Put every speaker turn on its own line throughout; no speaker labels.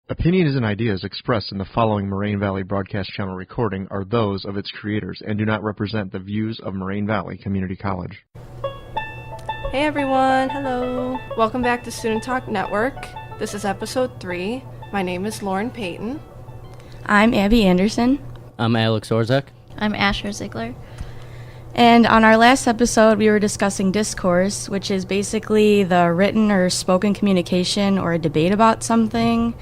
Opinions and ideas expressed in the following Moraine Valley Broadcast Channel recording are those of its creators and do not represent the views of Moraine Valley Community College.
Hey everyone, hello. Welcome back to Student Talk Network. This is episode 3. My name is Lauren Payton.
I'm Abby Anderson.
I'm Alex Orzak.
I'm Asher Ziegler.
And on our last episode, we were discussing discourse, which is basically the written or spoken communication or a debate about something.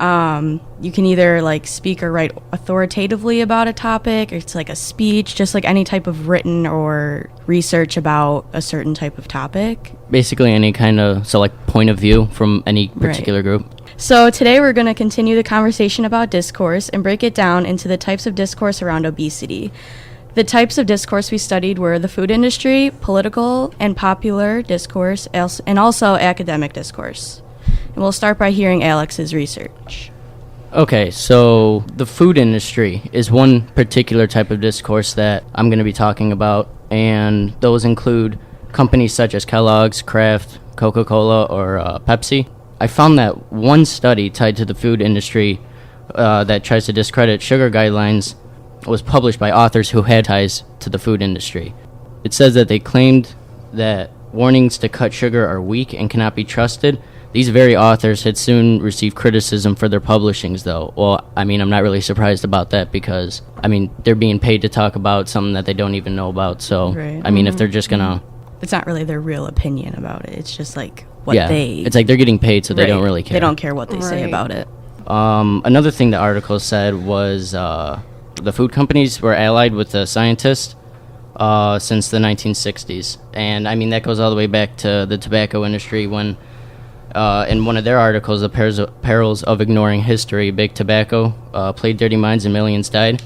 You can either speak or write authoritatively about a topic, or it's like a speech, just like any type of written or research about a certain type of topic.
Basically any kind of point of view from any particular group.
So today we're going to continue the conversation about discourse and break it down into the types of discourse around obesity. The types of discourse we studied were the food industry, political and popular discourse, and also academic discourse. And we'll start by hearing Alex's research.
Okay, so the food industry is one particular type of discourse that I'm going to be talking about, and those include companies such as Kellogg's, Kraft, Coca-Cola, or Pepsi. I found that one study tied to the food industry that tries to discredit sugar guidelines was published by authors who had ties to the food industry. It says that they claimed that warnings to cut sugar are weak and cannot be trusted. These very authors had soon received criticism for their publishings, though. Well, I'm not really surprised about that because, they're being paid to talk about something that they don't even know about. So,
right.
If they're just gonna...
It's not really their real opinion about it. It's just what they...
It's like they're getting paid, so they don't really care.
They don't care what they say about it.
Another thing the article said was the food companies were allied with the scientists since the 1960s. And, that goes all the way back to the tobacco industry when... in one of their articles, The Perils of Ignoring History, Big Tobacco played dirty minds and millions died.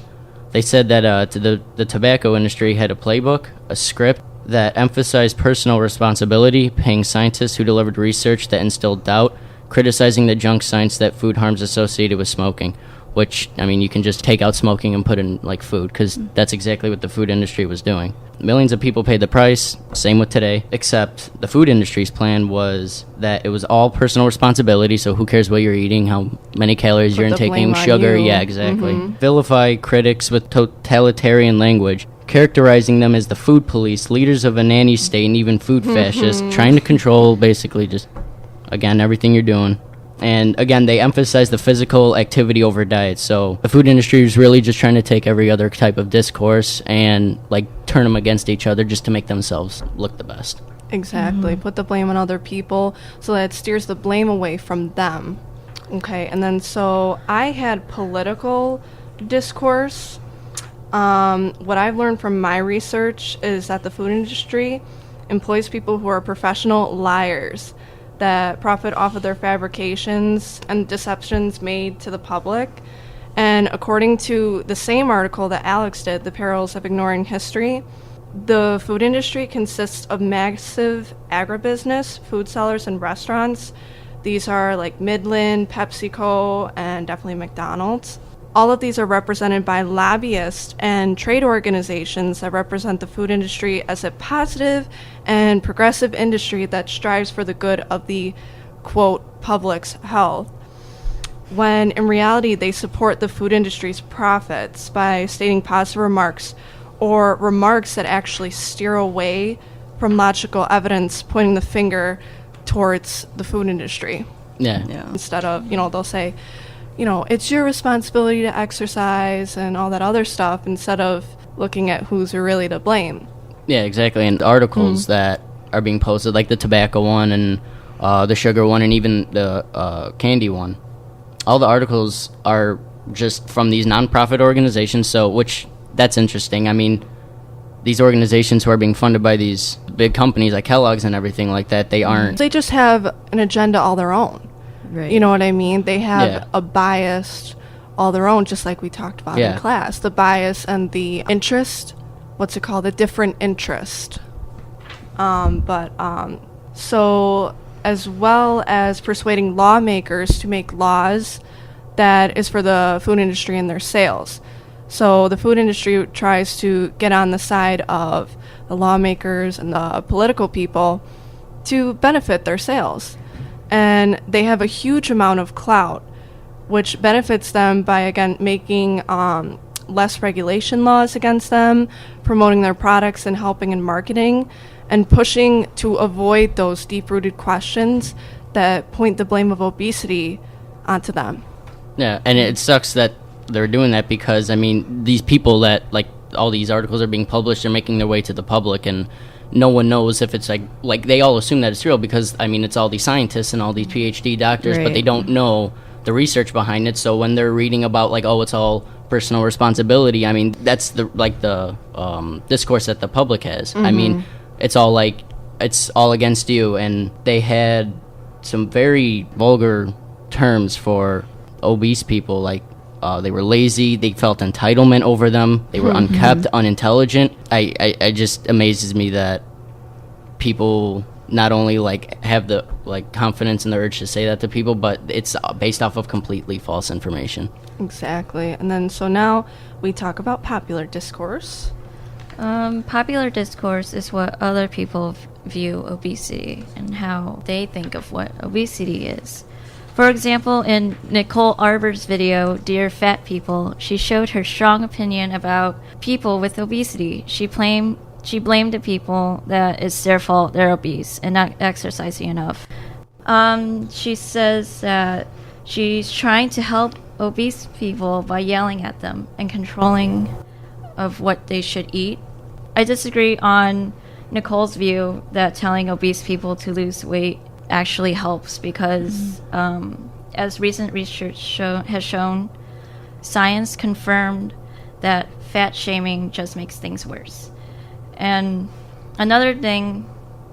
They said that the tobacco industry had a playbook, a script that emphasized personal responsibility, paying scientists who delivered research that instilled doubt, criticizing the junk science that food harms associated with smoking, which, you can just take out smoking and put in, food, because that's exactly what the food industry was doing. Millions of people paid the price, same with today, except the food industry's plan was that it was all personal responsibility, so who cares what you're eating, how many calories you're intaking, sugar, yeah, exactly. Vilify critics with totalitarian language, characterizing them as the food police, leaders of a nanny state, and even food fascists, trying to control basically just, again, everything you're doing. And again, they emphasize the physical activity over diet. So the food industry is really just trying to take every other type of discourse and turn them against each other just to make themselves look the best.
Exactly. Put the blame on other people so that it steers the blame away from them. Okay, and then so I had political discourse. What I've learned from my research is that the food industry employs people who are professional liars that profit off of their fabrications and deceptions made to the public. And according to the same article that Alex did, The Perils of Ignoring History, the food industry consists of massive agribusiness, food sellers, and restaurants. These are Midland, PepsiCo, and definitely McDonald's. All of these are represented by lobbyists and trade organizations that represent the food industry as a positive and progressive industry that strives for the good of the, quote, public's health, when in reality they support the food industry's profits by stating positive remarks or remarks that actually steer away from logical evidence pointing the finger towards the food industry.
Yeah.
Instead of, they'll say, it's your responsibility to exercise and all that other stuff instead of looking at who's really to blame.
Yeah, exactly. And articles that are being posted, like the tobacco one and the sugar one and even the candy one, all the articles are just from these nonprofit organizations, which that's interesting. These organizations who are being funded by these big companies like Kellogg's and everything like that, they aren't...
They just have an agenda all their own.
Right.
You know what I mean? They have a bias all their own, just like we talked about in class. The bias and the interest, what's it called? The different interest. So as well as persuading lawmakers to make laws that is for the food industry and their sales. So the food industry tries to get on the side of the lawmakers and the political people to benefit their sales. And they have a huge amount of clout which benefits them by, again, making less regulation laws against them, promoting their products and helping in marketing, and pushing to avoid those deep-rooted questions that point the blame of obesity onto them.
Yeah, and it sucks that they're doing that because, I mean, these people that, like, all these articles are being published are making their way to the public, and no one knows if it's like they all assume that it's real because, I mean, it's all these scientists and all these PhD doctors, but they don't know the research behind it. So when they're reading about, like, oh, it's all personal responsibility, I mean, that's the discourse that the public has. I mean, it's all against you, and they had some very vulgar terms for obese people, like they were lazy, they felt entitlement over them, they were unkept, unintelligent. I just amazes me that people not only like have the like confidence and the urge to say that to people, but it's based off of completely false information.
Exactly. And then so now we talk about popular discourse.
Popular discourse is what other people view obesity and how they think of what obesity is. For example, in Nicole Arbour's video, Dear Fat People, she showed her strong opinion about people with obesity. She blamed the people that it's their fault they're obese and not exercising enough. She says that she's trying to help obese people by yelling at them and controlling of what they should eat. I disagree on Nicole's view that telling obese people to lose weight actually helps because, as recent research has shown, science confirmed that fat shaming just makes things worse. And another thing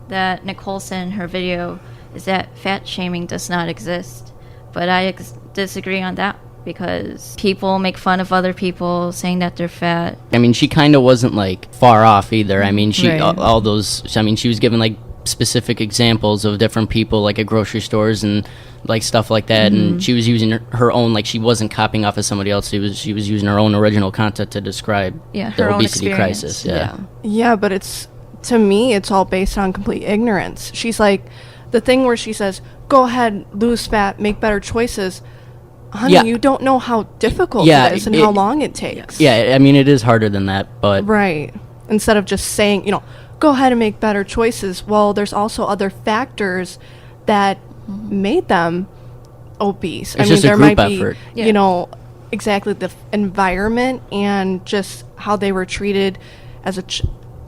that Nicole said in her video is that fat shaming does not exist, but I disagree on that because people make fun of other people saying that they're fat.
I mean, she kind of wasn't like far off either. I mean, all those, I mean, she was given like specific examples of different people like at grocery stores and like stuff like that, and she was using her own, like she wasn't copying off of somebody else, she was using her own original content to describe the obesity crisis.
Yeah, but it's, to me, it's all based on complete ignorance. She's like, the thing where she says, go ahead, lose fat, make better choices. Honey, you don't know how difficult it is and how long it takes.
Yeah, I mean, it is harder than that, but...
Right. Instead of just saying, go ahead and make better choices. Well, there's also other factors that made them obese.
It's just a group effort.
Exactly the environment and just how they were treated as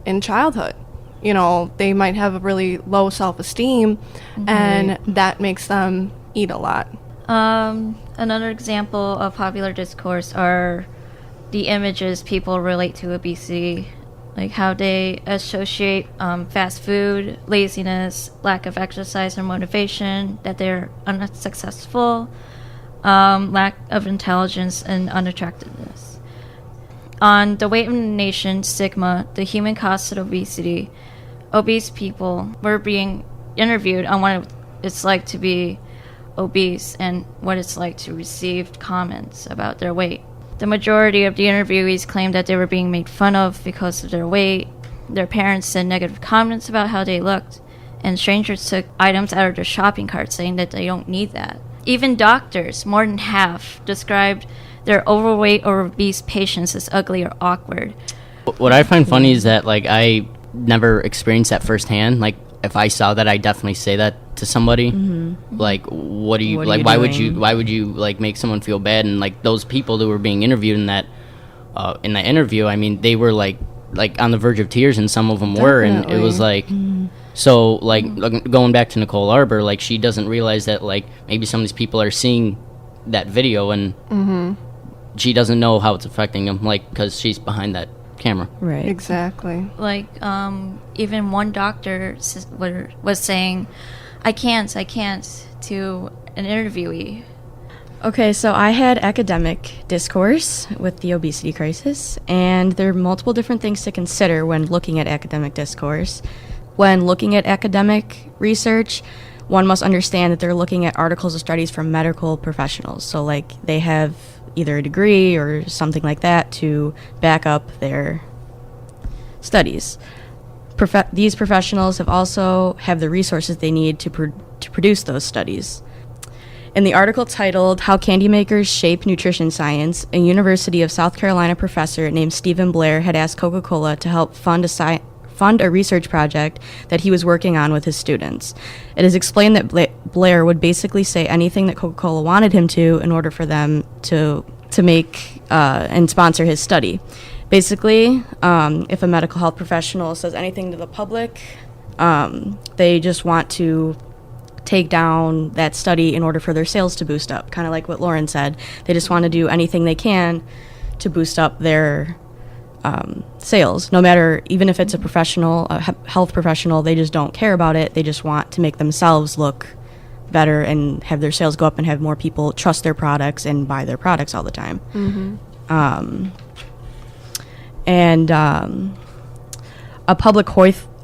in childhood. They might have a really low self-esteem, and that makes them eat a lot.
Another example of popular discourse are the images people relate to obesity, like how they associate fast food, laziness, lack of exercise or motivation, that they're unsuccessful, lack of intelligence, and unattractiveness. On The Weight of the Nation, Stigma, the human cost of obesity, obese people were being interviewed on what it's like to be obese and what it's like to receive comments about their weight. The majority of the interviewees claimed that they were being made fun of because of their weight. Their parents said negative comments about how they looked, and strangers took items out of their shopping cart saying that they don't need that. Even doctors, more than half, described their overweight or obese patients as ugly or awkward.
What I find funny is that, like, I never experienced that firsthand. Like, if I saw that, I'd definitely say that to somebody. Like, what do you like? Why would you like make someone feel bad? And like those people that were being interviewed in that interview, I mean, they were like on the verge of tears, and some of them were, and it was like, so like going back to Nicole Arbour, like she doesn't realize that like maybe some of these people are seeing that video and she doesn't know how it's affecting them, like because she's behind that camera.
Right.
Exactly.
Like, even one doctor was saying, I can't, to an interviewee.
Okay, so I had academic discourse with the obesity crisis, and there are multiple different things to consider when looking at academic discourse. When looking at academic research, one must understand that they're looking at articles or studies from medical professionals. So, like, they have either a degree or something like that to back up their studies. These professionals have the resources they need to produce those studies. In the article titled How Candy Makers Shape Nutrition Science, a University of South Carolina professor named Stephen Blair had asked Coca-Cola to help fund a research project that he was working on with his students. It is explained that Blair would basically say anything that Coca-Cola wanted him to in order for them to make and sponsor his study. Basically, if a medical health professional says anything to the public, they just want to take down that study in order for their sales to boost up, kind of like what Lauren said. They just want to do anything they can to boost up their sales, no matter, even if it's a professional, a health professional, they just don't care about it. They just want to make themselves look better and have their sales go up and have more people trust their products and buy their products all the time. A public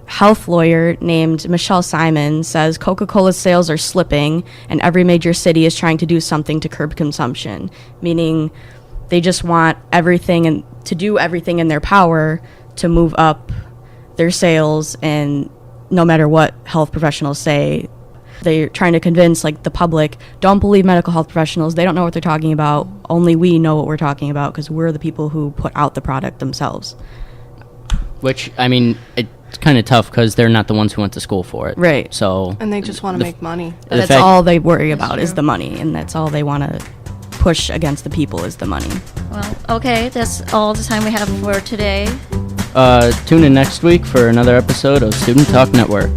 health lawyer named Michelle Simon says Coca-Cola's sales are slipping and every major city is trying to do something to curb consumption, meaning they just want everything and to do everything in their power to move up their sales, and no matter what health professionals say, they're trying to convince like the public, don't believe medical health professionals, they don't know what they're talking about, only we know what we're talking about because we're the people who put out the product themselves.
Which, I mean, it's kind of tough because they're not the ones who went to school for it.
Right.
So,
And they just want to make money.
That's all they worry about is the money, and that's all they want to push against the people is the money.
Well, okay, that's all the time we have for today.
Tune in next week for another episode of Student Talk Network.